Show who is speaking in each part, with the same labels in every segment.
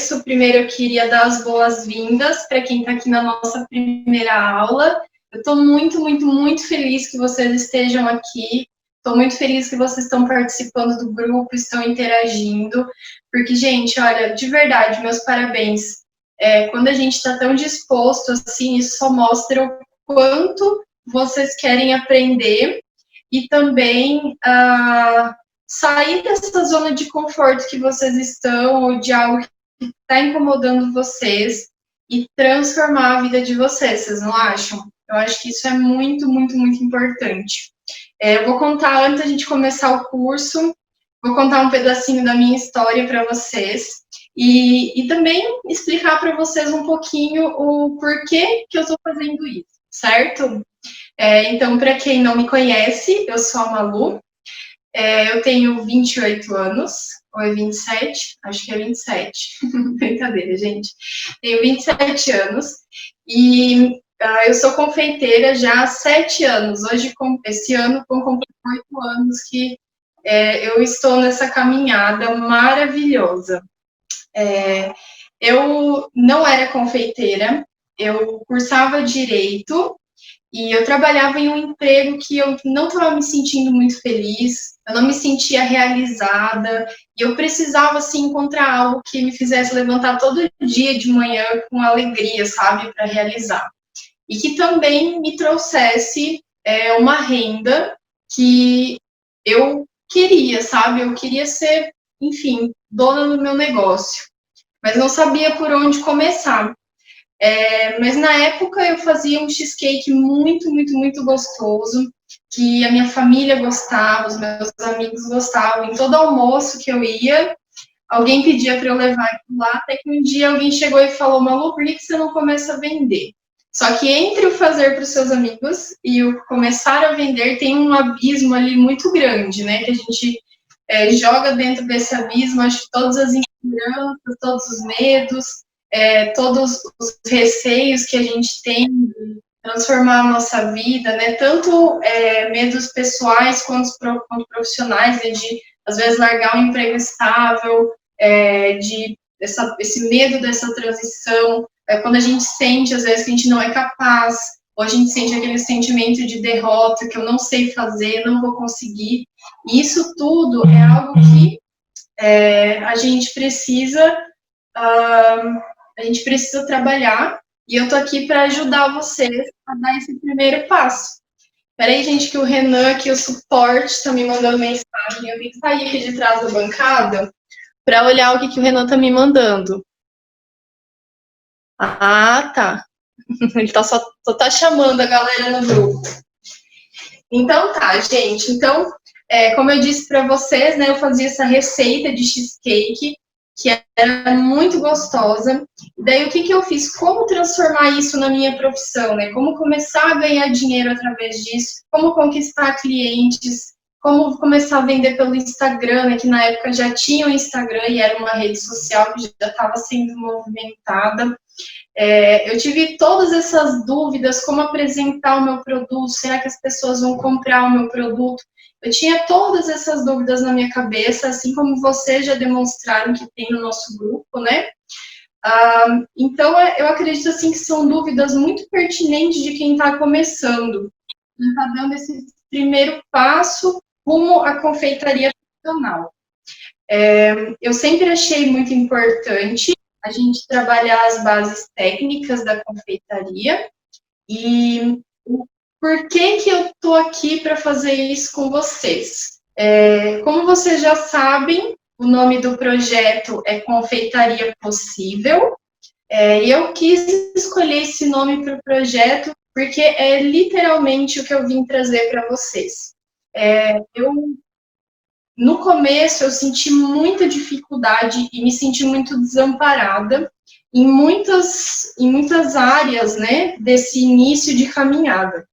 Speaker 1: começo, primeiro eu queria dar as boas-vindas para quem está aqui na nossa primeira aula. Eu estou muito, muito, muito feliz que vocês estejam aqui. Estou muito feliz que vocês estão participando do grupo, estão interagindo. Porque, gente, olha, de verdade, meus parabéns. Quando a gente está tão disposto, assim, isso só mostra o quanto vocês querem aprender e também sair dessa zona de conforto que vocês estão, ou de algo que está incomodando vocês, e transformar a vida de vocês não acham? Eu acho que isso é muito, muito, muito importante. Eu vou contar, antes da gente começar o curso, vou contar um pedacinho da minha história para vocês, e também explicar para vocês um pouquinho o porquê que eu estou fazendo isso, certo? Então, para quem não me conhece, eu sou a Malu, eu tenho 28 anos, ou é 27? Acho que é 27. Brincadeira, gente. Tenho 27 anos e eu sou confeiteira já há 7 anos. Hoje, esse ano, com 8 anos que eu estou nessa caminhada maravilhosa. Eu não era confeiteira, eu cursava Direito, e eu trabalhava em um emprego que eu não estava me sentindo muito feliz, eu não me sentia realizada, e eu precisava, assim, encontrar algo que me fizesse levantar todo dia de manhã com alegria, sabe, para realizar. E que também me trouxesse uma renda que eu queria, sabe, eu queria ser, enfim, dona do meu negócio, mas não sabia por onde começar. Mas na época eu fazia um cheesecake muito, muito, muito gostoso, que a minha família gostava, os meus amigos gostavam. Em todo almoço que eu ia, alguém pedia para eu levar aquilo lá, até que um dia alguém chegou e falou: Malu, por que você não começa a vender? Só que entre o fazer para os seus amigos e o começar a vender tem um abismo ali muito grande, né? Que a gente joga dentro desse abismo, acho que todas as inseguranças, todos os medos, todos os receios que a gente tem de transformar a nossa vida, né? Tanto medos pessoais quanto profissionais, né? De às vezes largar um emprego estável, esse medo dessa transição, quando a gente sente às vezes que a gente não é capaz, ou a gente sente aquele sentimento de derrota, que eu não sei fazer, não vou conseguir. E isso tudo é algo que a gente precisa trabalhar, e eu tô aqui para ajudar vocês a dar esse primeiro passo. Peraí, gente, que o Renan, que o suporte, está me mandando mensagem. Eu tenho que sair aqui de trás da bancada para olhar o que o Renan está me mandando. Ah, tá. Ele só tá chamando a galera no grupo. Então tá, gente. Então, como eu disse para vocês, né, eu fazia essa receita de cheesecake, que era muito gostosa. Daí, o que eu fiz? Como transformar isso na minha profissão, né? Como começar a ganhar dinheiro através disso? Como conquistar clientes? Como começar a vender pelo Instagram, né? Que na época já tinha o Instagram e era uma rede social que já estava sendo movimentada. Eu tive todas essas dúvidas, como apresentar o meu produto, será que as pessoas vão comprar o meu produto? Eu tinha todas essas dúvidas na minha cabeça, assim como vocês já demonstraram que tem no nosso grupo, né? Então, eu acredito, assim, que são dúvidas muito pertinentes de quem está começando, está dando esse primeiro passo rumo à confeitaria profissional. Eu sempre achei muito importante a gente trabalhar as bases técnicas da confeitaria, e por que eu estou aqui para fazer isso com vocês? Como vocês já sabem, o nome do projeto é Confeitaria Possível, e eu quis escolher esse nome para o projeto porque é literalmente o que eu vim trazer para vocês. No começo, eu senti muita dificuldade e me senti muito desamparada em muitas áreas, né, desse início de caminhada.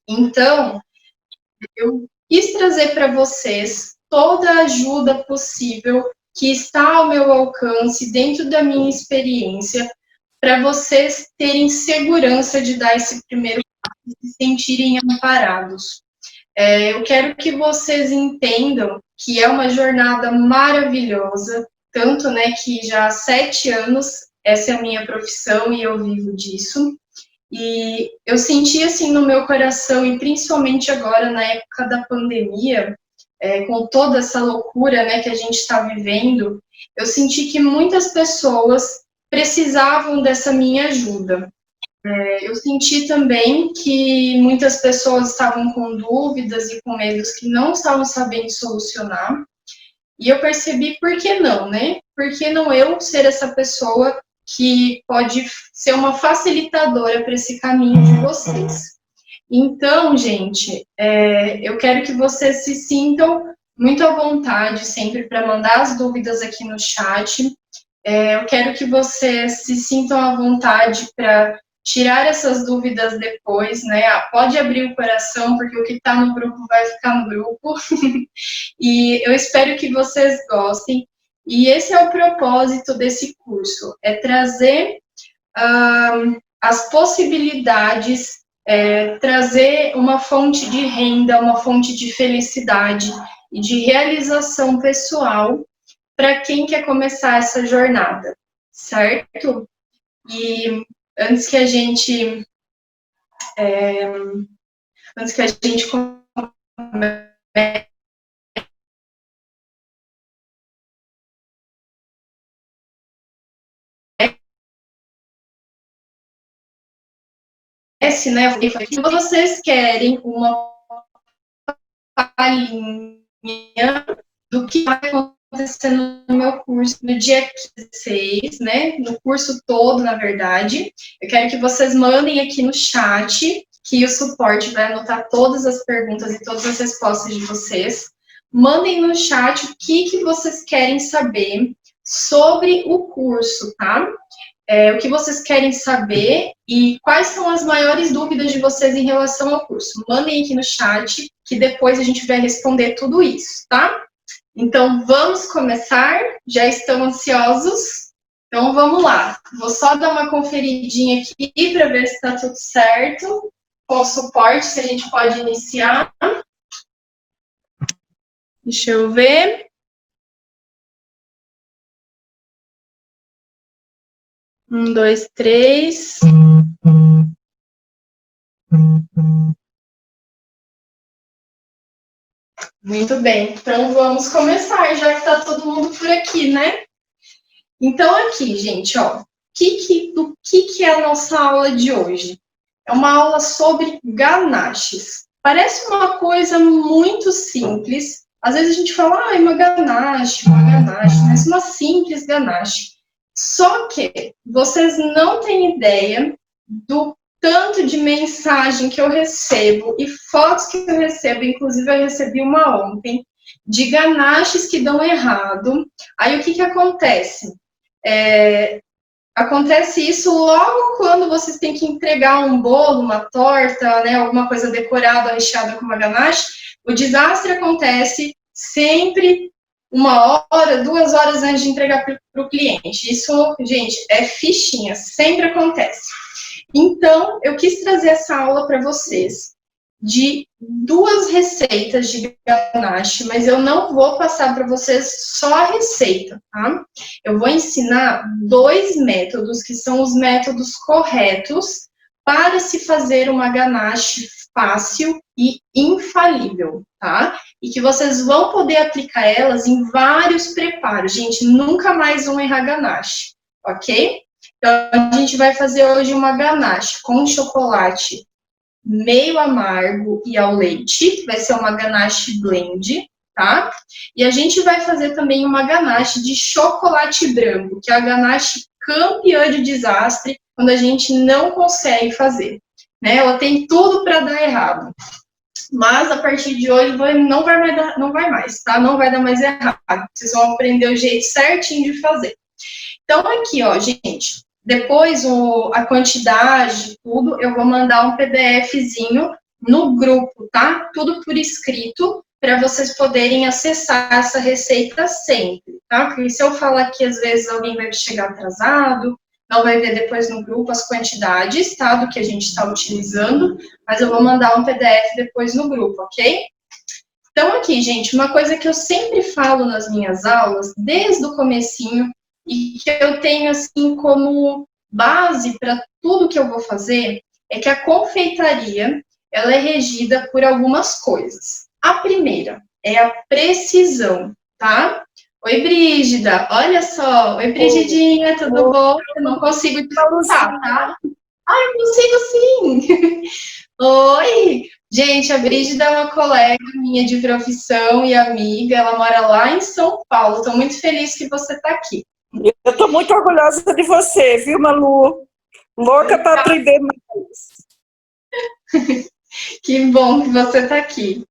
Speaker 1: Então, eu quis trazer para vocês toda a ajuda possível que está ao meu alcance, dentro da minha experiência, para vocês terem segurança de dar esse primeiro passo e se sentirem amparados. Eu quero que vocês entendam que é uma jornada maravilhosa, tanto, né, que já há 7 anos essa é a minha profissão e eu vivo disso. E eu senti, assim, no meu coração, e principalmente agora, na época da pandemia, com toda essa loucura, né, que a gente está vivendo, eu senti que muitas pessoas precisavam dessa minha ajuda. Eu senti também que muitas pessoas estavam com dúvidas e com medos que não estavam sabendo solucionar. E eu percebi por que não, né? Por que não eu ser essa pessoa que pode ser uma facilitadora para esse caminho de vocês? Então, gente, eu quero que vocês se sintam muito à vontade sempre para mandar as dúvidas aqui no chat. Eu quero que vocês se sintam à vontade para tirar essas dúvidas depois, né? Pode abrir o coração, porque o que está no grupo vai ficar no grupo. E eu espero que vocês gostem. E esse é o propósito desse curso, é trazer as possibilidades, trazer uma fonte de renda, uma fonte de felicidade e de realização pessoal para quem quer começar essa jornada, certo? E antes que a gente comece, né? Se vocês querem uma palhinha do que vai acontecer no meu curso no dia 16, né? No curso todo, na verdade. Eu quero que vocês mandem aqui no chat, que o suporte vai anotar todas as perguntas e todas as respostas de vocês. Mandem no chat o que vocês querem saber sobre o curso, tá? O que vocês querem saber e quais são as maiores dúvidas de vocês em relação ao curso. Mandem aqui no chat, que depois a gente vai responder tudo isso, tá? Então, vamos começar? Já estão ansiosos? Então, vamos lá. Vou só dar uma conferidinha aqui para ver se está tudo certo. Com o suporte, se a gente pode iniciar. Deixa eu ver. Um, dois, três. Muito bem, então vamos começar, já que está todo mundo por aqui, né? Então, aqui, gente, ó, do que é a nossa aula de hoje? É uma aula sobre ganaches. Parece uma coisa muito simples. Às vezes a gente fala, uma ganache, mas uma simples ganache. Só que vocês não têm ideia do tanto de mensagem que eu recebo e fotos que eu recebo, inclusive eu recebi uma ontem, de ganaches que dão errado. Aí o que acontece? Acontece isso logo quando vocês têm que entregar um bolo, uma torta, né, alguma coisa decorada, recheada com uma ganache. O desastre acontece sempre 1 hora, 2 horas antes de entregar para o cliente. Isso, gente, é fichinha, sempre acontece. Então, eu quis trazer essa aula para vocês de 2 receitas de ganache, mas eu não vou passar para vocês só a receita, tá? Eu vou ensinar 2 métodos, que são os métodos corretos para se fazer uma ganache fácil e infalível, tá? E que vocês vão poder aplicar elas em vários preparos. Gente, nunca mais vão errar ganache, ok? Então, a gente vai fazer hoje uma ganache com chocolate meio amargo e ao leite, que vai ser uma ganache blend, tá? E a gente vai fazer também uma ganache de chocolate branco, que é a ganache campeã de desastre, quando a gente não consegue fazer, né? Ela tem tudo para dar errado. Mas a partir de hoje não vai mais, tá? Não vai dar mais errado. Vocês vão aprender o jeito certinho de fazer. Então, aqui, ó, gente, depois a quantidade, tudo, eu vou mandar um PDFzinho no grupo, tá? Tudo por escrito, para vocês poderem acessar essa receita sempre, tá? Porque se eu falar aqui, às vezes alguém vai chegar atrasado, não vai ver depois no grupo as quantidades, tá? Do que a gente está utilizando, mas eu vou mandar um PDF depois no grupo, ok? Então, aqui, gente, uma coisa que eu sempre falo nas minhas aulas, desde o comecinho, e que eu tenho, assim, como base para tudo que eu vou fazer, é que a confeitaria, ela é regida por algumas coisas. A primeira é a precisão, tá? Oi, Brígida, olha só. Oi, Brigidinha, tudo bom? Eu não consigo te escutar, tá? Ah, eu consigo sim. Oi! Gente, a Brígida é uma colega minha de profissão e amiga, ela mora lá em São Paulo. Estou muito feliz que você está aqui.
Speaker 2: Eu estou muito orgulhosa de você, viu, Malu? Louca para aprender mais.
Speaker 1: Que bom que você está aqui.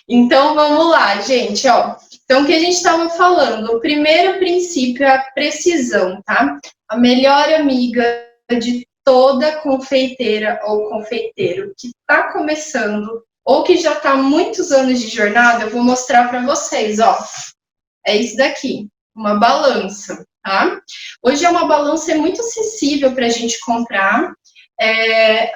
Speaker 1: Então, vamos lá, gente, ó. Então, o que a gente estava falando? O primeiro princípio é a precisão, tá? A melhor amiga de toda confeiteira ou confeiteiro que está começando ou que já está há muitos anos de jornada, eu vou mostrar para vocês, ó. É isso daqui, uma balança, tá? Hoje é uma balança muito acessível para a gente comprar.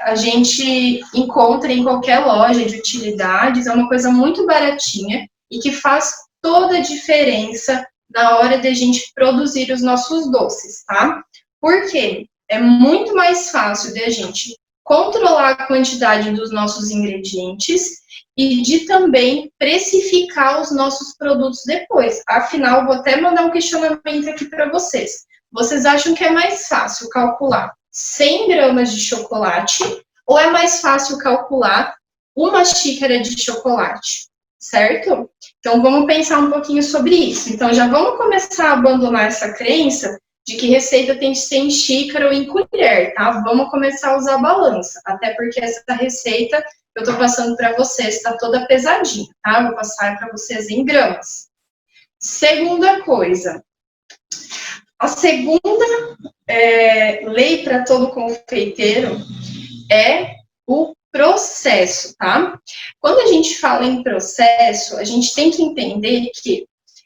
Speaker 1: A gente encontra em qualquer loja de utilidades, é uma coisa muito baratinha e que faz toda a diferença na hora de a gente produzir os nossos doces, tá? Por quê? É muito mais fácil de a gente controlar a quantidade dos nossos ingredientes e de também precificar os nossos produtos depois. Afinal, vou até mandar um questionamento aqui para vocês. Vocês acham que é mais fácil calcular 100 gramas de chocolate ou é mais fácil calcular uma xícara de chocolate? Certo? Então, vamos pensar um pouquinho sobre isso. Então, já vamos começar a abandonar essa crença de que receita tem que ser em xícara ou em colher, tá? Vamos começar a usar a balança, até porque essa receita que eu tô passando para vocês está toda pesadinha, tá? Vou passar para vocês em gramas. Segunda coisa, a segunda lei para todo confeiteiro é o processo, tá? Quando a gente fala em processo, a gente tem que entender que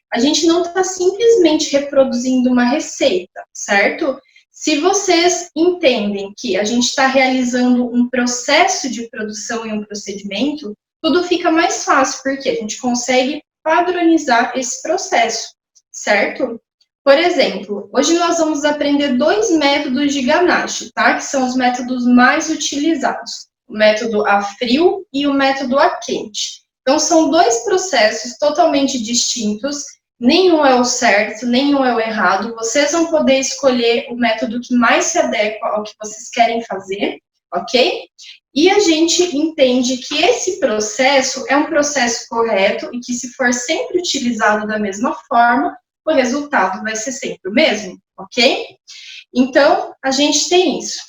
Speaker 1: a gente não está simplesmente reproduzindo uma receita, certo? Se vocês entendem que a gente está realizando um processo de produção e um procedimento, tudo fica mais fácil, porque a gente consegue padronizar esse processo, certo? Por exemplo, hoje nós vamos aprender 2 métodos de ganache, tá? Que são os métodos mais utilizados. O método a frio e o método a quente. Então, são 2 processos totalmente distintos. Nenhum é o certo, nenhum é o errado. Vocês vão poder escolher o método que mais se adequa ao que vocês querem fazer, ok? E a gente entende que esse processo é um processo correto e que, se for sempre utilizado da mesma forma, o resultado vai ser sempre o mesmo, ok? Então, a gente tem isso.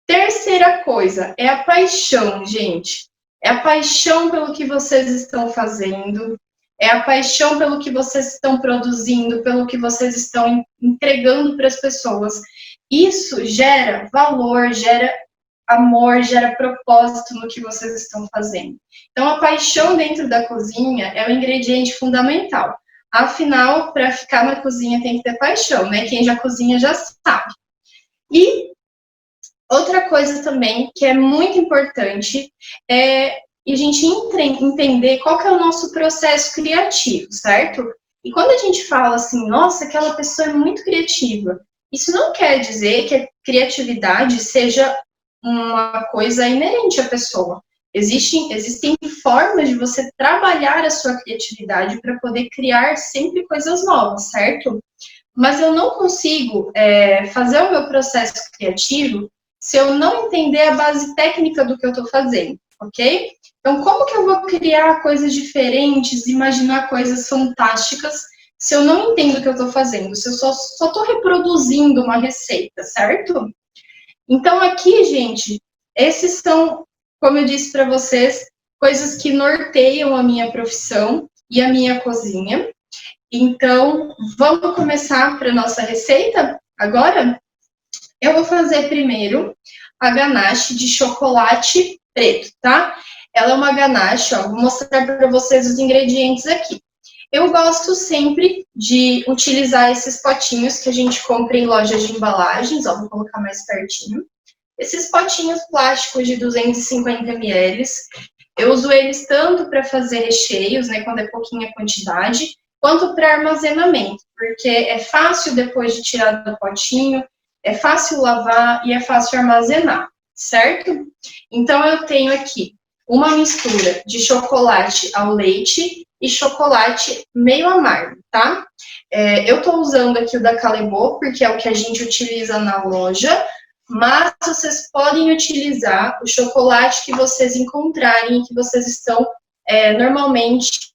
Speaker 1: Terceira coisa é a paixão, gente. É a paixão pelo que vocês estão fazendo, é a paixão pelo que vocês estão produzindo, pelo que vocês estão entregando para as pessoas. Isso gera valor, gera amor, gera propósito no que vocês estão fazendo. Então, a paixão dentro da cozinha é o ingrediente fundamental. Afinal, para ficar na cozinha tem que ter paixão, né? Quem já cozinha já sabe. E outra coisa também que é muito importante é a gente entender qual que é o nosso processo criativo, certo? E quando a gente fala assim, nossa, aquela pessoa é muito criativa, isso não quer dizer que a criatividade seja uma coisa inerente à pessoa. Existem formas de você trabalhar a sua criatividade para poder criar sempre coisas novas, certo? Mas eu não consigo fazer o meu processo criativo se eu não entender a base técnica do que eu estou fazendo, ok? Então, como que eu vou criar coisas diferentes, imaginar coisas fantásticas, se eu não entendo o que eu estou fazendo, se eu só estou reproduzindo uma receita, certo? Então, aqui, gente, esses são, como eu disse para vocês, coisas que norteiam a minha profissão e a minha cozinha. Então, vamos começar para a nossa receita agora? Eu vou fazer primeiro a ganache de chocolate preto, tá? Ela é uma ganache, ó, vou mostrar para vocês os ingredientes aqui. Eu gosto sempre de utilizar esses potinhos que a gente compra em lojas de embalagens, ó, vou colocar mais pertinho. Esses potinhos plásticos de 250 ml, Eu uso eles tanto para fazer recheios, né, quando é pouquinha quantidade, quanto para armazenamento, porque é fácil depois de tirar do potinho, é fácil lavar e é fácil armazenar, certo? Então, eu tenho aqui uma mistura de chocolate ao leite e chocolate meio amargo, tá? Eu estou usando aqui o da Callebaut, porque é o que a gente utiliza na loja, mas vocês podem utilizar o chocolate que vocês encontrarem, que vocês estão normalmente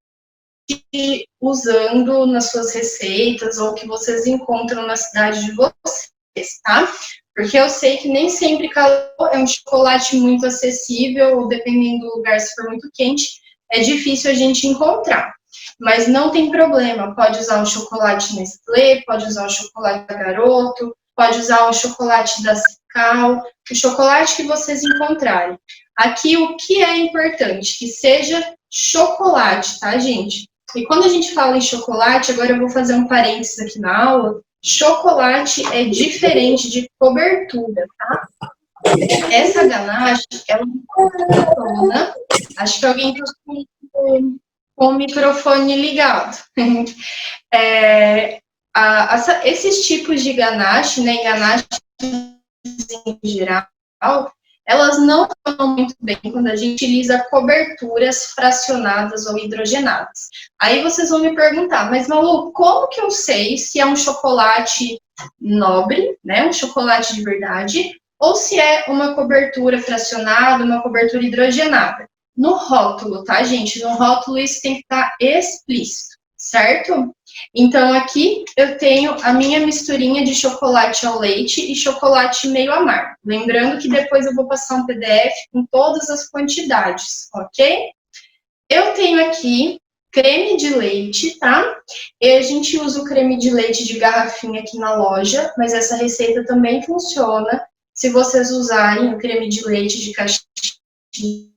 Speaker 1: usando nas suas receitas ou que vocês encontram na cidade de vocês, tá? Porque eu sei que nem sempre Callebaut é um chocolate muito acessível, ou dependendo do lugar, se for muito quente, é difícil a gente encontrar. Mas não tem problema, pode usar o chocolate Nestlé, pode usar o chocolate da Garoto, pode usar o chocolate da Cical, o chocolate que vocês encontrarem. Aqui, o que é importante? Que seja chocolate, tá, gente? E quando a gente fala em chocolate, agora eu vou fazer um parênteses aqui na aula, chocolate é diferente de cobertura, tá? Essa ganache, ela funciona. Acho que alguém está com o microfone ligado. Esses tipos de ganache, né, ganache em geral, elas não funcionam muito bem quando a gente utiliza coberturas fracionadas ou hidrogenadas. Aí vocês vão me perguntar, mas Malu, como que eu sei se é um chocolate nobre, né, um chocolate de verdade, ou se é uma cobertura fracionada, uma cobertura hidrogenada? No rótulo, tá, gente? No rótulo isso tem que estar explícito, certo? Então, aqui eu tenho a minha misturinha de chocolate ao leite e chocolate meio amargo. Lembrando que depois eu vou passar um PDF com todas as quantidades, ok? Eu tenho aqui creme de leite, tá? E a gente usa o creme de leite de garrafinha aqui na loja, mas essa receita também funciona se vocês usarem o creme de leite de caixinha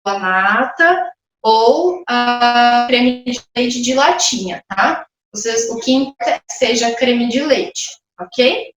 Speaker 1: nata ou a creme de leite de latinha, tá? O que importa é que seja creme de leite, ok?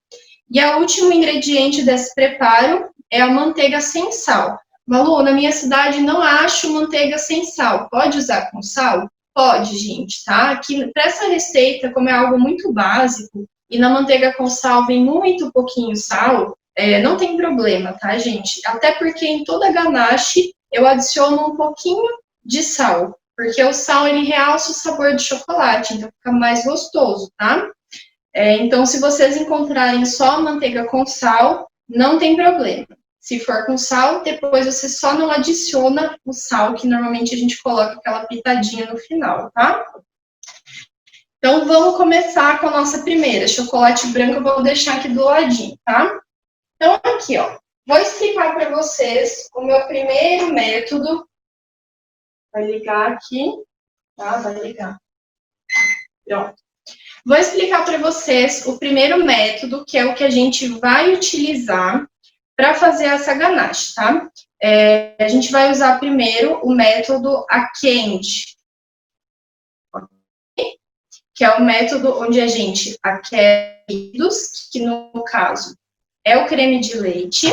Speaker 1: E o último ingrediente desse preparo é a manteiga sem sal. Malu, na minha cidade não acho manteiga sem sal. Pode usar com sal? Pode, gente, tá? Aqui, para essa receita, como é algo muito básico, e na manteiga com sal vem muito pouquinho sal, não tem problema, tá, gente? Até porque em toda ganache eu adiciono um pouquinho de sal, porque o sal, ele realça o sabor do chocolate, então fica mais gostoso, tá? Então, se vocês encontrarem só a manteiga com sal, não tem problema. Se for com sal, depois você só não adiciona o sal, que normalmente a gente coloca aquela pitadinha no final, tá? Então, vamos começar com a nossa primeira. Chocolate branco eu vou deixar aqui do ladinho, tá? Então, aqui, ó. Vou explicar para vocês o meu primeiro método. Vai ligar aqui, tá? Vai ligar. Pronto. Vou explicar para vocês o primeiro método, que é o que a gente vai utilizar para fazer essa ganache, tá? A gente vai usar primeiro o método a quente, que é o método onde a gente aquece líquidos, que no caso é o creme de leite,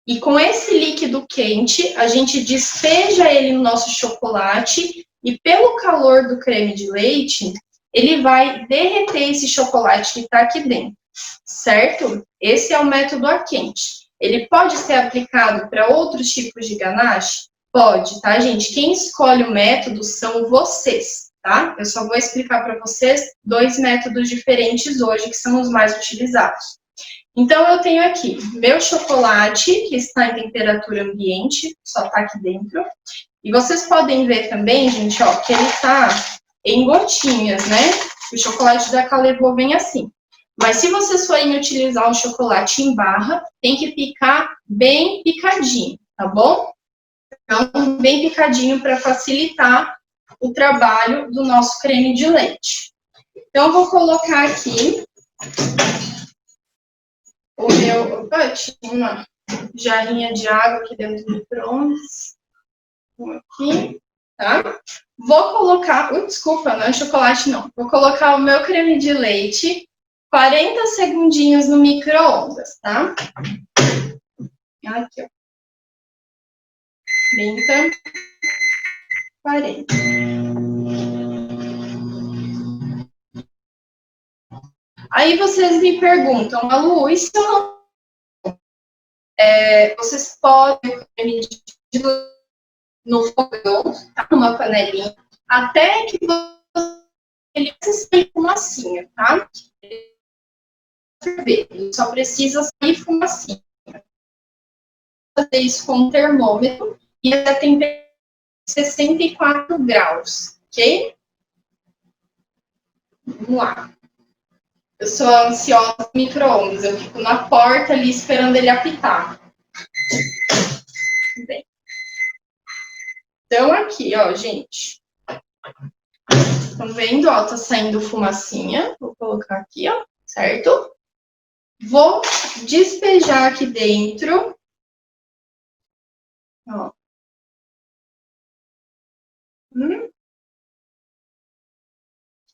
Speaker 1: e com esse líquido quente, a gente despeja ele no nosso chocolate, e pelo calor do creme de leite, ele vai derreter esse chocolate que está aqui dentro, certo? Esse é o método a quente. Ele pode ser aplicado para outros tipos de ganache? Pode, tá, gente? Quem escolhe o método são vocês, tá? Eu só vou explicar para vocês 2 métodos diferentes hoje, que são os mais utilizados. Então, eu tenho aqui meu chocolate, que está em temperatura ambiente, só está aqui dentro. E vocês podem ver também, gente, ó, que ele está em gotinhas, né? O chocolate da Callebaut vem assim. Mas se vocês forem utilizar o chocolate em barra, tem que picar bem picadinho, tá bom? Então, bem picadinho para facilitar o trabalho do nosso creme de leite. Então, eu vou colocar aqui o meu... Opa, tinha uma jarrinha de água aqui dentro do micro-ondas. Aqui, tá? Vou colocar... desculpa, não é chocolate, não. Vou colocar o meu creme de leite 40 segundinhos no micro-ondas, tá? Aqui, ó. 30, 40. Aí vocês me perguntam, Malu, e se eu não... vocês podem medir no fogão, tá? Numa panelinha, até que ele sair fumacinha, tá? Ele só precisa sair fumacinha. Fazer isso com um termômetro e a temperatura 64 graus, ok? Vamos lá. Eu sou ansiosa com micro-ondas, eu fico na porta ali esperando ele apitar. Bem. Então, aqui, ó, gente. Estão vendo? Ó, tá saindo fumacinha. Vou colocar aqui, ó, certo? Vou despejar aqui dentro. Ó.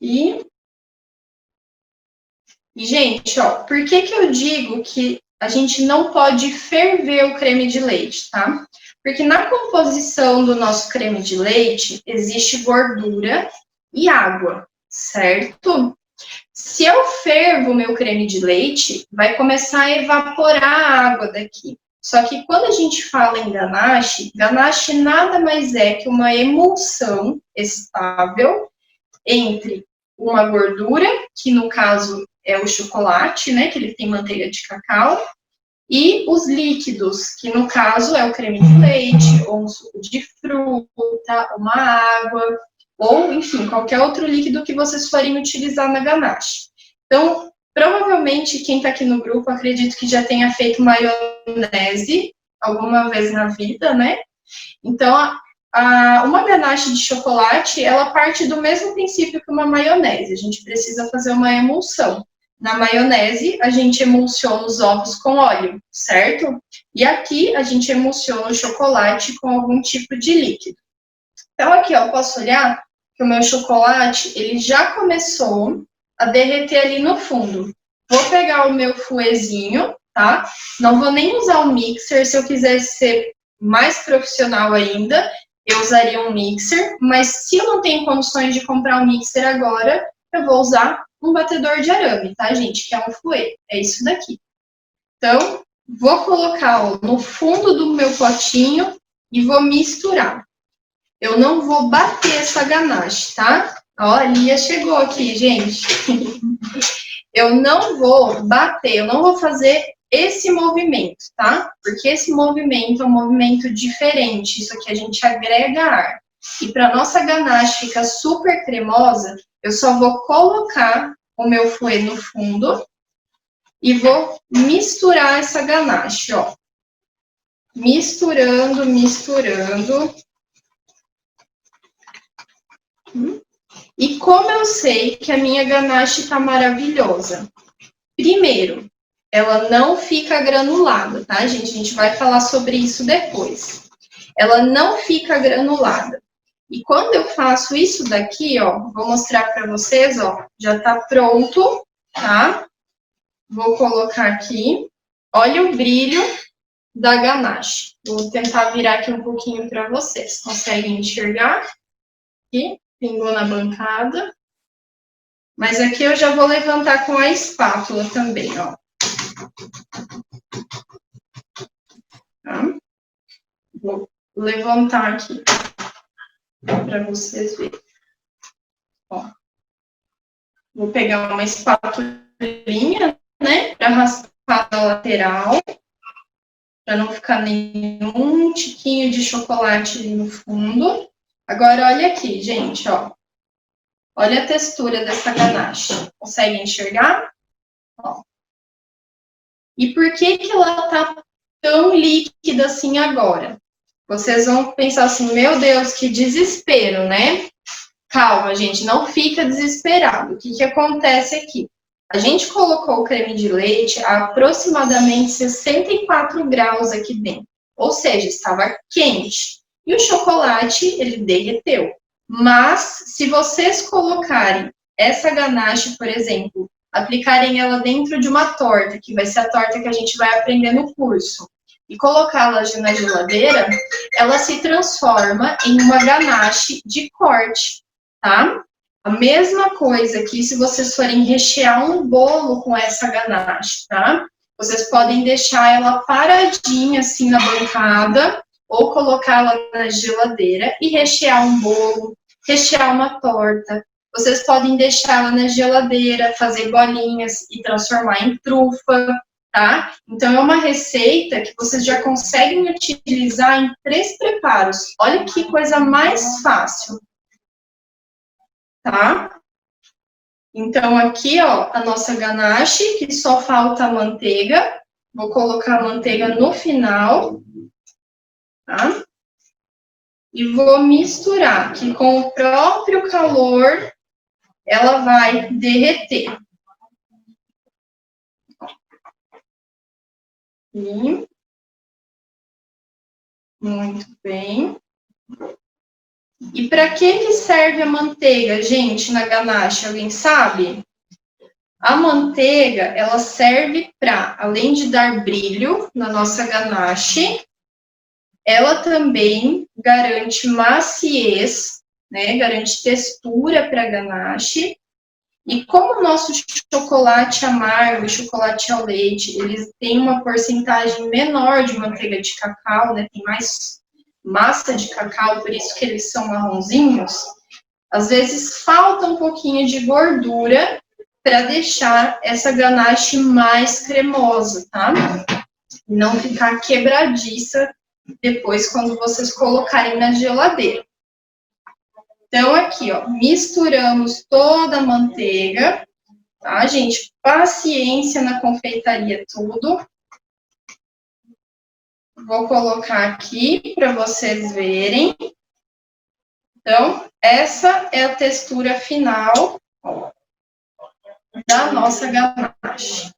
Speaker 1: E, gente, ó, por que eu digo que a gente não pode ferver o creme de leite, tá? Porque na composição do nosso creme de leite existe gordura e água, certo? Se eu fervo o meu creme de leite, vai começar a evaporar a água daqui. Só que quando a gente fala em ganache, ganache nada mais é que uma emulsão estável entre uma gordura, que no caso é o chocolate, né, que ele tem manteiga de cacau, e os líquidos, que no caso é o creme de leite, ou um suco de fruta, uma água, ou, enfim, qualquer outro líquido que vocês forem utilizar na ganache. Então, provavelmente, quem está aqui no grupo, acredito que já tenha feito maionese alguma vez na vida, né? Então, uma ganache de chocolate, ela parte do mesmo princípio que uma maionese. A gente precisa fazer uma emulsão. Na maionese, a gente emulsiona os ovos com óleo, certo? E aqui, a gente emulsiona o chocolate com algum tipo de líquido. Então, aqui, ó, eu posso olhar que o meu chocolate, ele já começou a derreter ali no fundo. Vou pegar o meu fouetzinho, tá? Não vou nem usar o mixer. Se eu quisesse ser mais profissional ainda, eu usaria um mixer. Mas se eu não tenho condições de comprar um mixer agora, eu vou usar um batedor de arame, tá, gente? Que é um fouet. É isso daqui. Então, vou colocar, ó, no fundo do meu potinho e vou misturar. Eu não vou bater essa ganache, tá? Ó, a Lia chegou aqui, gente. Eu não vou bater, eu não vou fazer esse movimento, tá? Porque esse movimento é um movimento diferente. Isso aqui a gente agrega ar. E para nossa ganache ficar super cremosa, eu só vou colocar o meu fouet no fundo e vou misturar essa ganache, ó. Misturando, misturando. E como eu sei que a minha ganache está maravilhosa? Primeiro, ela não fica granulada, tá, gente? A gente vai falar sobre isso depois. Ela não fica granulada. E quando eu faço isso daqui, ó, vou mostrar para vocês, ó, já tá pronto, tá? Vou colocar aqui. Olha o brilho da ganache. Vou tentar virar aqui um pouquinho para vocês. Conseguem enxergar? Aqui, pingou na bancada. Mas aqui eu já vou levantar com a espátula também, ó. Tá? Vou levantar aqui para vocês verem. Ó. Vou pegar uma espátulinha, né, para raspar a lateral, para não ficar nenhum tiquinho de chocolate ali no fundo. Agora, olha aqui, gente, ó. Olha a textura dessa ganache. Consegue enxergar? Ó. E por que ela tá tão líquida assim agora? Vocês vão pensar assim, meu Deus, que desespero, né? Calma, gente, não fica desesperado. O que acontece aqui? A gente colocou o creme de leite a aproximadamente 64 graus aqui dentro. Ou seja, estava quente. E o chocolate, ele derreteu. Mas, se vocês colocarem essa ganache, por exemplo, aplicarem ela dentro de uma torta, que vai ser a torta que a gente vai aprender no curso, e colocá-la na geladeira, ela se transforma em uma ganache de corte, tá? A mesma coisa que se vocês forem rechear um bolo com essa ganache, tá? Vocês podem deixar ela paradinha assim na bancada ou colocá-la na geladeira e rechear um bolo, rechear uma torta. Vocês podem deixá-la na geladeira, fazer bolinhas e transformar em trufa, tá? Então, é uma receita que vocês já conseguem utilizar em 3 preparos. Olha que coisa mais fácil, tá? Então, aqui, ó, a nossa ganache, que só falta a manteiga. Vou colocar a manteiga no final, tá? E vou misturar, que com o próprio calor, ela vai derreter. E... muito bem. E para que serve a manteiga, gente, na ganache? Alguém sabe? A manteiga, ela serve para, além de dar brilho na nossa ganache, ela também garante maciez, né? Garante textura para a ganache. E como o nosso chocolate amargo e chocolate ao leite, eles têm uma porcentagem menor de manteiga de cacau, né? Tem mais massa de cacau, por isso que eles são marronzinhos. Às vezes falta um pouquinho de gordura para deixar essa ganache mais cremosa, tá? Não ficar quebradiça depois quando vocês colocarem na geladeira. Então, aqui, ó, misturamos toda a manteiga, tá, gente? Paciência na confeitaria, tudo. Vou colocar aqui para vocês verem. Então, essa é a textura final da nossa ganache.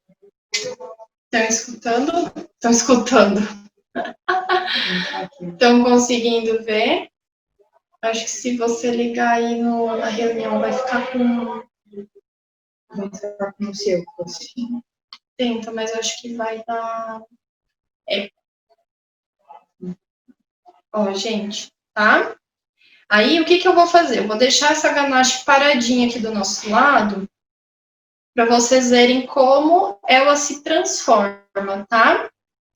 Speaker 1: Estão escutando? Estão escutando. Estão conseguindo ver? Acho que se você ligar aí na reunião, vai ficar com...
Speaker 3: vai ficar com o seu, assim.
Speaker 1: Tenta, mas acho que vai dar... Ó, gente, tá? Aí, o que eu vou fazer? Eu vou deixar essa ganache paradinha aqui do nosso lado, para vocês verem como ela se transforma, tá?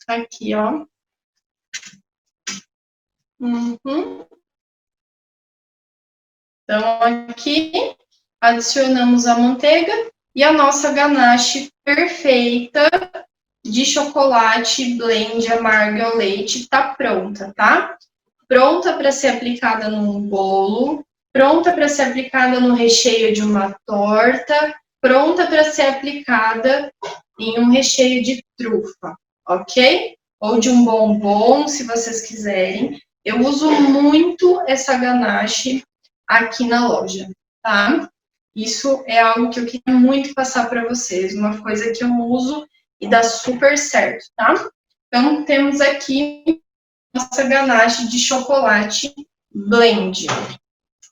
Speaker 1: Aqui, ó. Uhum. Então, aqui, adicionamos a manteiga e a nossa ganache perfeita de chocolate blend amargo ao leite tá pronta, tá? Pronta para ser aplicada num bolo, pronta para ser aplicada no recheio de uma torta, pronta para ser aplicada em um recheio de trufa, ok? Ou de um bombom, se vocês quiserem. Eu uso muito essa ganache aqui na loja, tá? Isso é algo que eu queria muito passar para vocês, uma coisa que eu uso e dá super certo, tá? Então, temos aqui nossa ganache de chocolate blend,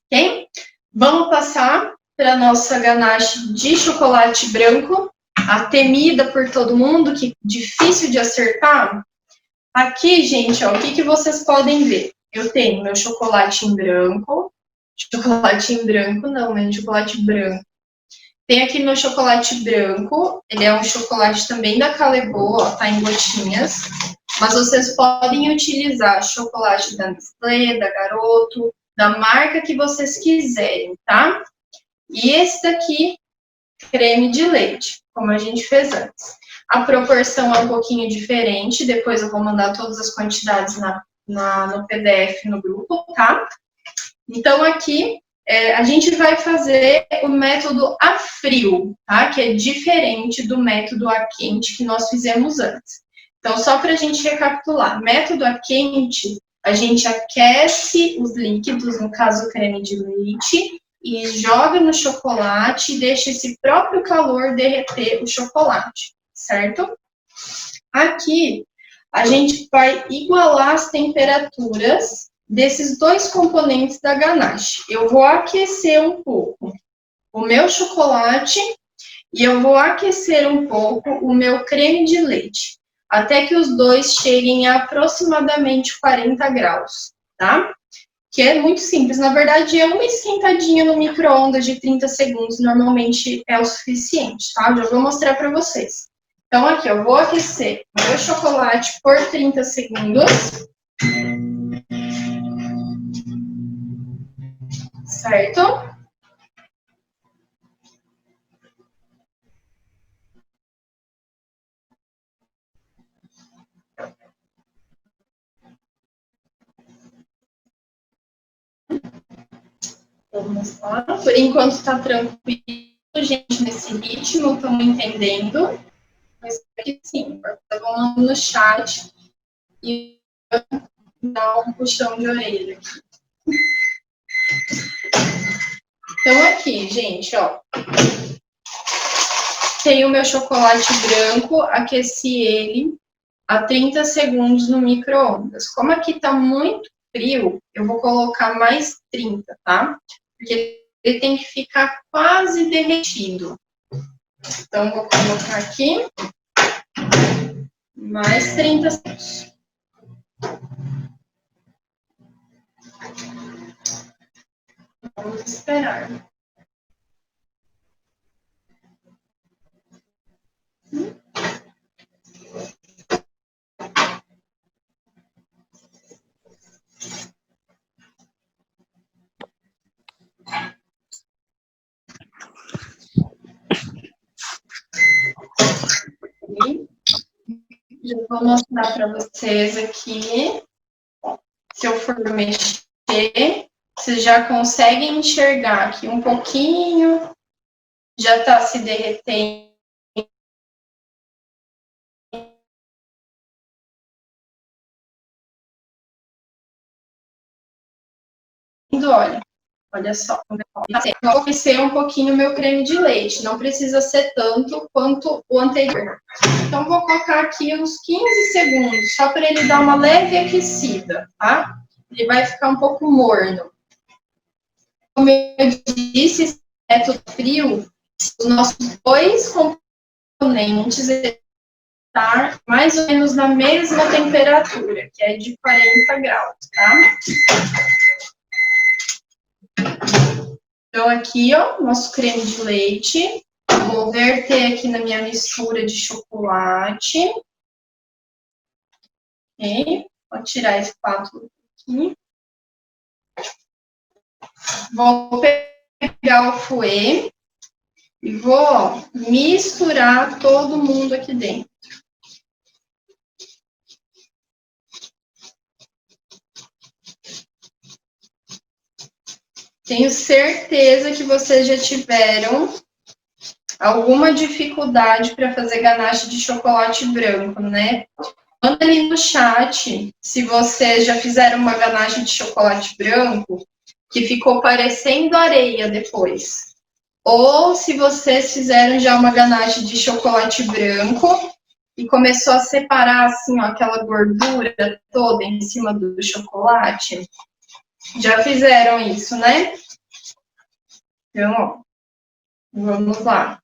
Speaker 1: ok? Vamos passar para a nossa ganache de chocolate branco, a temida por todo mundo, que difícil de acertar. Aqui, gente, ó, o que vocês podem ver? Eu tenho meu chocolate em branco não, né? Chocolate branco. Tem aqui meu chocolate branco, ele é um chocolate também da Calebo, ó, tá em gotinhas. Mas vocês podem utilizar chocolate da Nestlé, da Garoto, da marca que vocês quiserem, tá? E esse daqui, creme de leite, como a gente fez antes. A proporção é um pouquinho diferente, depois eu vou mandar todas as quantidades no PDF no grupo, tá? Então, aqui, a gente vai fazer o método a frio, tá? Que é diferente do método a quente que nós fizemos antes. Então, só para a gente recapitular, método a quente, a gente aquece os líquidos, no caso o creme de leite, e joga no chocolate e deixa esse próprio calor derreter o chocolate, certo? Aqui, a gente vai igualar as temperaturas desses dois componentes da ganache. Eu vou aquecer um pouco o meu chocolate e eu vou aquecer um pouco o meu creme de leite. até que os dois cheguem a aproximadamente 40 graus, tá? Que é muito simples. Na verdade, é uma esquentadinha no micro-ondas de 30 segundos, normalmente é o suficiente, tá? Já vou mostrar para vocês. Então, aqui, eu vou aquecer meu chocolate por 30 segundos. Certo? Vamos lá. Por enquanto está tranquilo, gente, nesse ritmo, estão entendendo? Mas aqui sim, eu vou mandando no chat e dar um puxão de orelha. Então, aqui, gente, ó. Tenho o meu chocolate branco, aqueci ele a 30 segundos no micro-ondas. Como aqui tá muito frio, eu vou colocar mais 30, tá? Porque ele tem que ficar quase derretido. Então, vou colocar aqui mais 30 segundos. Vamos esperar. Já vou mostrar para vocês aqui. Se eu for mexer, vocês já conseguem enxergar aqui um pouquinho. Já está se derretendo. Olha só. Eu vou aquecer um pouquinho o meu creme de leite. Não precisa ser tanto quanto o anterior. Então, vou colocar aqui uns 15 segundos, só para ele dar uma leve aquecida, tá? Ele vai ficar um pouco morno. Como eu disse, é tudo frio, os nossos dois componentes estar mais ou menos na mesma temperatura, que é de 40 graus, tá? Então, aqui, ó, nosso creme de leite. Vou verter aqui na minha mistura de chocolate. Ok? Vou tirar a espátula aqui. Vou pegar o fouet e vou misturar todo mundo aqui dentro. Tenho certeza que vocês já tiveram alguma dificuldade para fazer ganache de chocolate branco, né? Manda ali no chat se vocês já fizeram uma ganache de chocolate branco que ficou parecendo areia depois. Ou se vocês fizeram já uma ganache de chocolate branco e começou a separar assim, ó, aquela gordura toda em cima do chocolate. Já fizeram isso, né? Então, ó, vamos lá.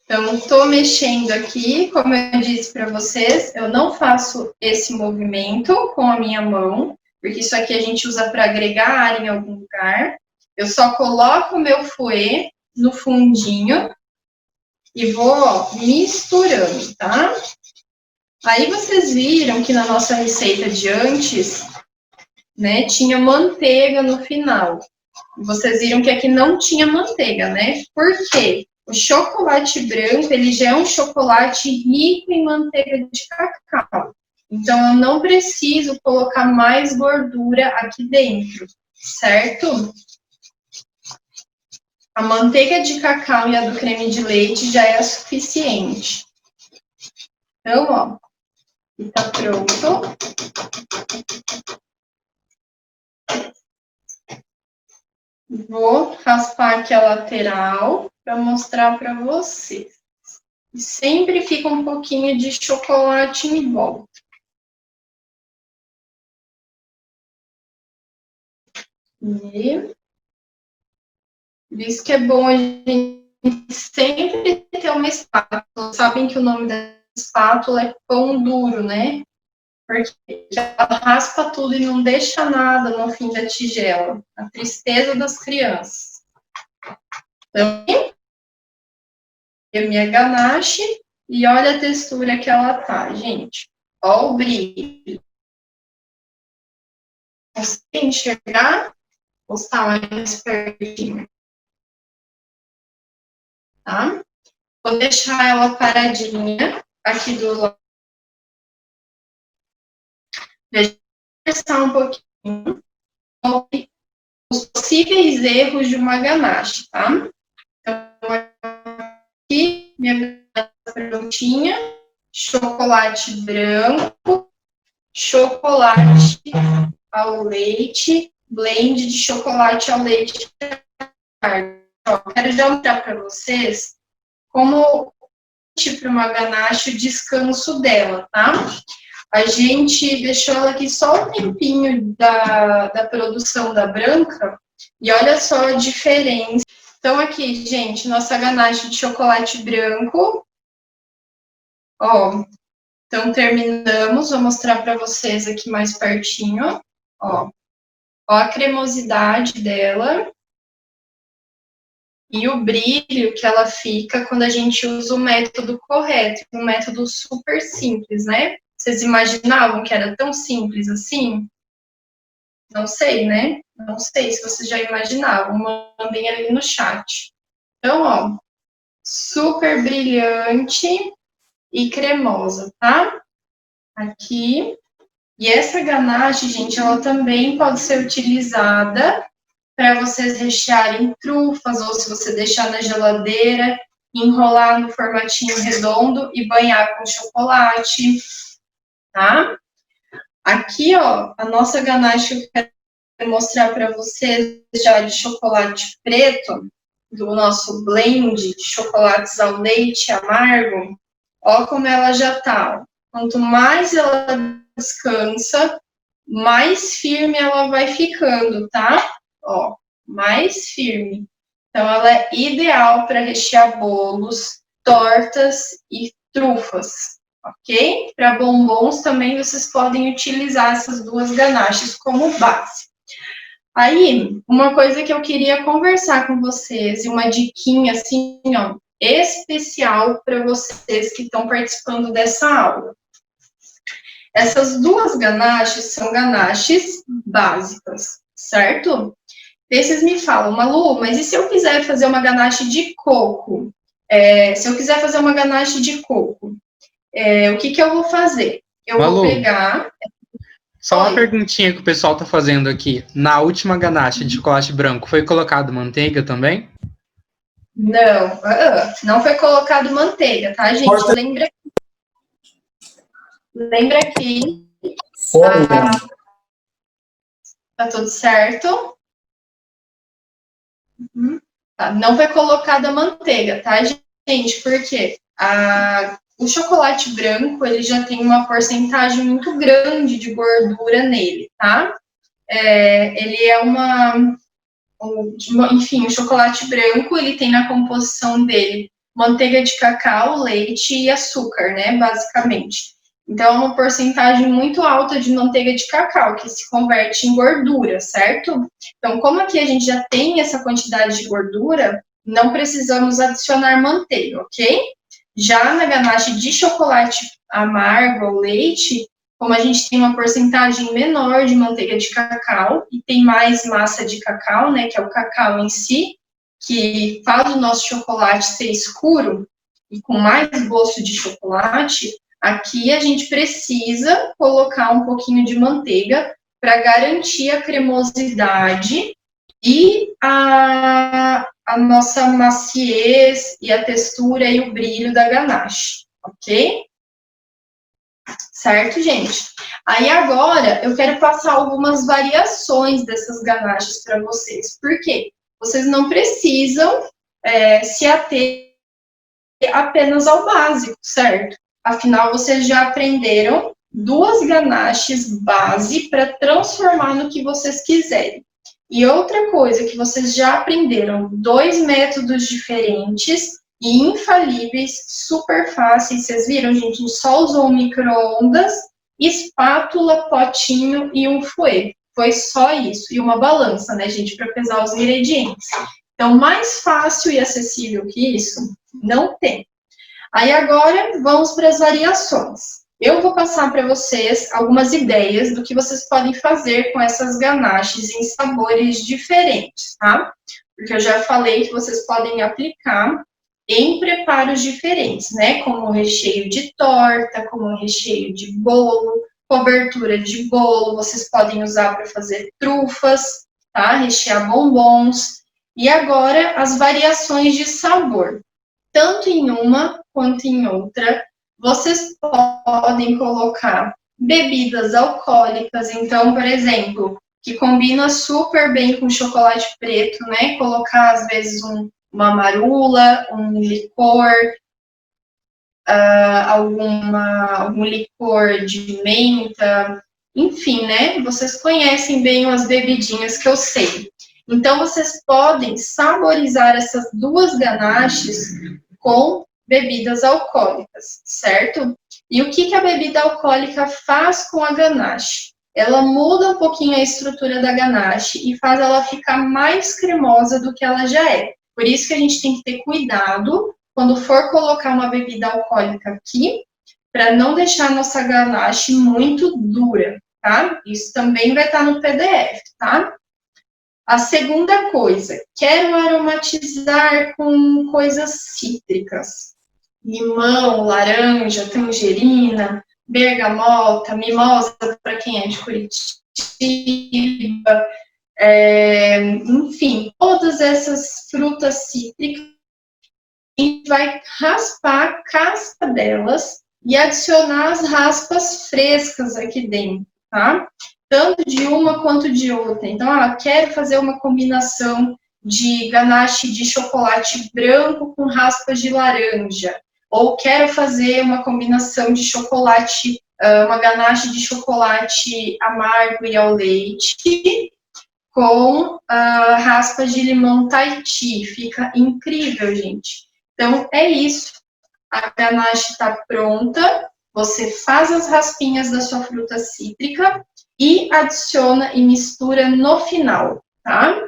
Speaker 1: Então, estou mexendo aqui, como eu disse para vocês, eu não faço esse movimento com a minha mão, porque isso aqui a gente usa para agregar ar em algum lugar. Eu só coloco o meu fouet no fundinho e vou, ó, misturando, tá? Aí vocês viram que na nossa receita de antes, né, tinha manteiga no final. Vocês viram que aqui não tinha manteiga, né? Por quê? O chocolate branco, ele já é um chocolate rico em manteiga de cacau. Então, eu não preciso colocar mais gordura aqui dentro, certo? A manteiga de cacau e a do creme de leite já é suficiente. Então, ó, tá pronto. Vou raspar aqui a lateral para mostrar para vocês. E sempre fica um pouquinho de chocolate em volta. E por isso que é bom a gente sempre ter uma espátula. Sabem que o nome espátula é pão duro, né? Porque ela raspa tudo e não deixa nada no fim da tigela. A tristeza das crianças. Então, a minha ganache e olha a textura que ela tá, gente. Olha o brilho. Consegue enxergar? Vou estar mais pertinho. Tá? Vou deixar ela paradinha aqui do lado. Deixa eu conversar um pouquinho sobre os possíveis erros de uma ganache, tá? Então, aqui, minha ganache prontinha, chocolate branco, chocolate ao leite, blend de chocolate ao leite. Quero já mostrar para vocês como para uma ganache o descanso dela, tá? A gente deixou ela aqui só um tempinho da produção da branca e olha só a diferença. Então aqui, gente, nossa ganache de chocolate branco. Ó, então terminamos, vou mostrar para vocês aqui mais pertinho, ó. Ó a cremosidade dela. E o brilho que ela fica quando a gente usa o método correto, um método super simples, né? Vocês imaginavam que era tão simples assim? Não sei, né? Não sei se vocês já imaginavam, mandem ali no chat. Então, ó, super brilhante e cremosa, tá? Aqui. E essa ganache, gente, ela também pode ser utilizada para vocês rechearem trufas, ou se você deixar na geladeira, enrolar no formatinho redondo e banhar com chocolate, tá? Aqui, ó, a nossa ganache que eu quero mostrar para vocês já de chocolate preto, do nosso blend de chocolates ao leite amargo, ó como ela já tá. Quanto mais ela descansa, mais firme ela vai ficando, tá? Ó, mais firme. Então, ela é ideal para rechear bolos, tortas e trufas, ok? Para bombons também vocês podem utilizar essas duas ganaches como base. Aí, uma coisa que eu queria conversar com vocês, e uma diquinha assim, ó, especial para vocês que estão participando dessa aula. Essas duas ganaches são ganaches básicas, certo? Aí vocês me falam, Malu, mas e se eu quiser fazer uma ganache de coco? Se eu quiser fazer uma ganache de coco, o que eu vou fazer? Eu
Speaker 4: Malu,
Speaker 1: vou pegar...
Speaker 4: Só uma perguntinha que o pessoal tá fazendo aqui. Na última ganache de chocolate branco, foi colocado manteiga também?
Speaker 1: Não, não foi colocado manteiga, tá, gente? Lembra aqui. Tá tudo certo? Não foi colocada manteiga, tá, gente? Porque o chocolate branco, ele já tem uma porcentagem muito grande de gordura nele, tá? Ele é enfim, o chocolate branco, ele tem na composição dele manteiga de cacau, leite e açúcar, né, basicamente. Então, é uma porcentagem muito alta de manteiga de cacau, que se converte em gordura, certo? Então, como aqui a gente já tem essa quantidade de gordura, não precisamos adicionar manteiga, ok? Já na ganache de chocolate amargo ou leite, como a gente tem uma porcentagem menor de manteiga de cacau e tem mais massa de cacau, né, que é o cacau em si, que faz o nosso chocolate ser escuro e com mais gosto de chocolate, aqui a gente precisa colocar um pouquinho de manteiga para garantir a cremosidade e a nossa maciez e a textura e o brilho da ganache, ok? Certo, gente? Aí agora eu quero passar algumas variações dessas ganaches para vocês. Por quê? Vocês não precisam se ater apenas ao básico, certo? Afinal, vocês já aprenderam duas ganaches base para transformar no que vocês quiserem. E outra coisa que vocês já aprenderam, dois métodos diferentes e infalíveis, super fáceis. Vocês viram, gente? A gente só usou um micro-ondas, espátula, potinho e um fouet. Foi só isso. E uma balança, né, gente, para pesar os ingredientes. Então, mais fácil e acessível que isso, não tem. Aí agora, vamos para as variações. Eu vou passar para vocês algumas ideias do que vocês podem fazer com essas ganaches em sabores diferentes, tá? Porque eu já falei que vocês podem aplicar em preparos diferentes, né? Como recheio de torta, como recheio de bolo, cobertura de bolo, vocês podem usar para fazer trufas, tá? Rechear bombons. E agora, as variações de sabor. Tanto em uma quanto em outra, vocês podem colocar bebidas alcoólicas. Então, por exemplo, que combina super bem com chocolate preto, né? Colocar, às vezes, uma marula, um licor, algum licor de menta, enfim, né? Vocês conhecem bem as bebidinhas que eu sei. Então, vocês podem saborizar essas duas ganaches com bebidas alcoólicas, certo? E o que a bebida alcoólica faz com a ganache? Ela muda um pouquinho a estrutura da ganache e faz ela ficar mais cremosa do que ela já é. Por isso que a gente tem que ter cuidado quando for colocar uma bebida alcoólica aqui, para não deixar a nossa ganache muito dura, tá? Isso também vai estar no PDF, tá? A segunda coisa, quero aromatizar com coisas cítricas. Limão, laranja, tangerina, bergamota, mimosa para quem é de Curitiba, enfim, todas essas frutas cítricas, a gente vai raspar a casca delas e adicionar as raspas frescas aqui dentro, tá? Tanto de uma quanto de outra. Então, quero fazer uma combinação de ganache de chocolate branco com raspas de laranja. Ou quero fazer uma combinação de chocolate, uma ganache de chocolate amargo e ao leite com raspas de limão Tahiti. Fica incrível, gente. Então, é isso. A ganache está pronta. Você faz as raspinhas da sua fruta cítrica e adiciona e mistura no final, tá?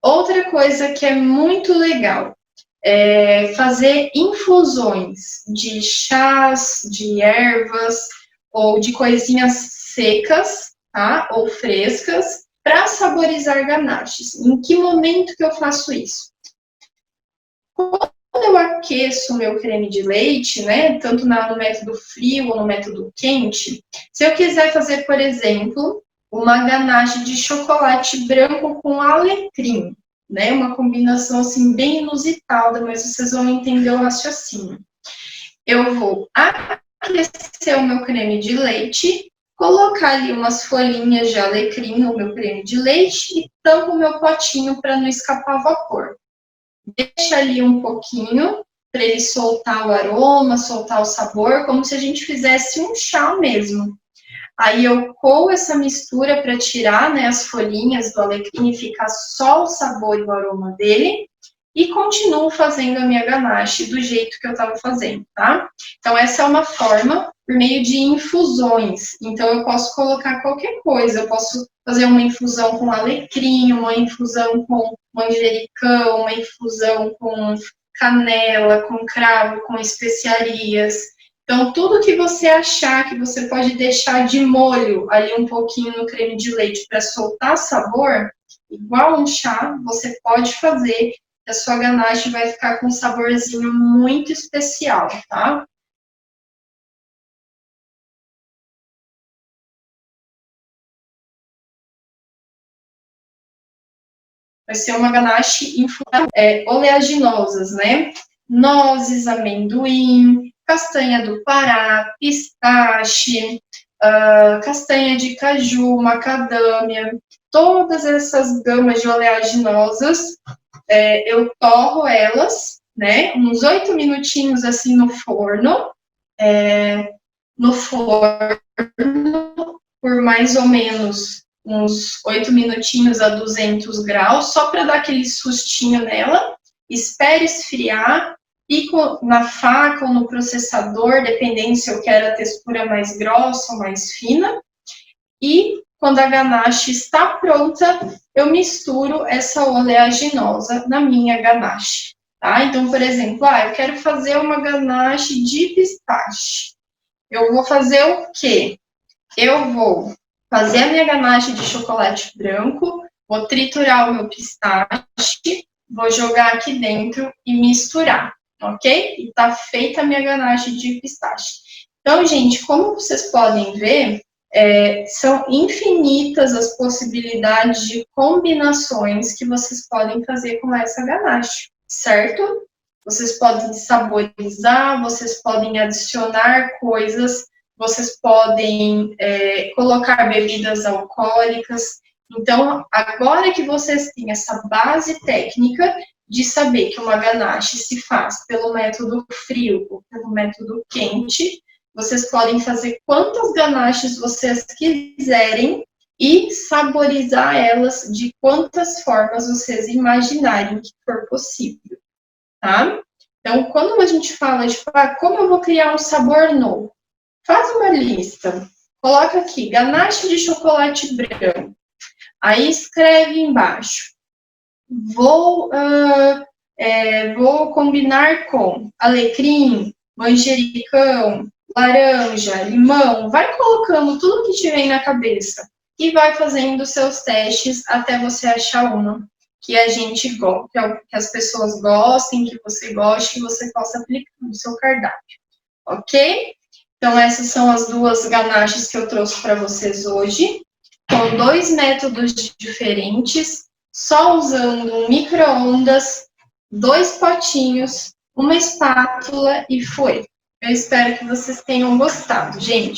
Speaker 1: Outra coisa que é muito legal é fazer infusões de chás, de ervas ou de coisinhas secas, tá? Ou frescas, para saborizar ganaches. Em que momento que eu faço isso? Quando eu aqueço o meu creme de leite, né, tanto no método frio ou no método quente, se eu quiser fazer, por exemplo, uma ganache de chocolate branco com alecrim, né, uma combinação assim bem inusitada, mas vocês vão entender o raciocínio. Eu vou aquecer o meu creme de leite, colocar ali umas folhinhas de alecrim no meu creme de leite e tampo o meu potinho para não escapar vapor. Deixa ali um pouquinho para ele soltar o aroma, soltar o sabor, como se a gente fizesse um chá mesmo. Aí eu coo essa mistura para tirar, né, as folhinhas do alecrim e ficar só o sabor e o aroma dele. E continuo fazendo a minha ganache do jeito que eu estava fazendo, tá? Então, essa é uma forma por meio de infusões. Então, eu posso colocar qualquer coisa. Eu posso fazer uma infusão com alecrim, uma infusão com manjericão, uma infusão com canela, com cravo, com especiarias. Então, tudo que você achar que você pode deixar de molho ali um pouquinho no creme de leite para soltar sabor, igual um chá, você pode fazer. A sua ganache vai ficar com um saborzinho muito especial, tá? Vai ser uma ganache oleaginosas, né? Nozes, amendoim, castanha do Pará, pistache, castanha de caju, macadâmia, todas essas gamas de oleaginosas, eu torro elas, né, uns 8 minutinhos assim no forno, por mais ou menos uns 8 minutinhos a 200 graus, só para dar aquele sustinho nela, espere esfriar, e na faca ou no processador, dependendo se eu quero a textura mais grossa ou mais fina. E quando a ganache está pronta, eu misturo essa oleaginosa na minha ganache, tá? Então, por exemplo, eu quero fazer uma ganache de pistache. Eu vou fazer o quê? Eu vou fazer a minha ganache de chocolate branco, vou triturar o meu pistache, vou jogar aqui dentro e misturar, ok? E tá feita a minha ganache de pistache. Então, gente, como vocês podem ver, são infinitas as possibilidades de combinações que vocês podem fazer com essa ganache, certo? Vocês podem saborizar, vocês podem adicionar coisas, vocês podem colocar bebidas alcoólicas. Então, agora que vocês têm essa base técnica de saber que uma ganache se faz pelo método frio ou pelo método quente, vocês podem fazer quantas ganaches vocês quiserem e saborizar elas de quantas formas vocês imaginarem que for possível, tá? Então, quando a gente fala de como eu vou criar um sabor novo, faz uma lista, coloca aqui, ganache de chocolate branco, aí escreve embaixo, vou combinar com alecrim, manjericão, laranja, limão, vai colocando tudo que te vem na cabeça e vai fazendo os seus testes até você achar uma que a gente gosta, que as pessoas gostem, que você goste, que você possa aplicar no seu cardápio, ok? Então, essas são as duas ganaches que eu trouxe para vocês hoje, com 2 métodos diferentes, só usando um micro-ondas, 2 potinhos, uma espátula e foi. Eu espero que vocês tenham gostado, gente.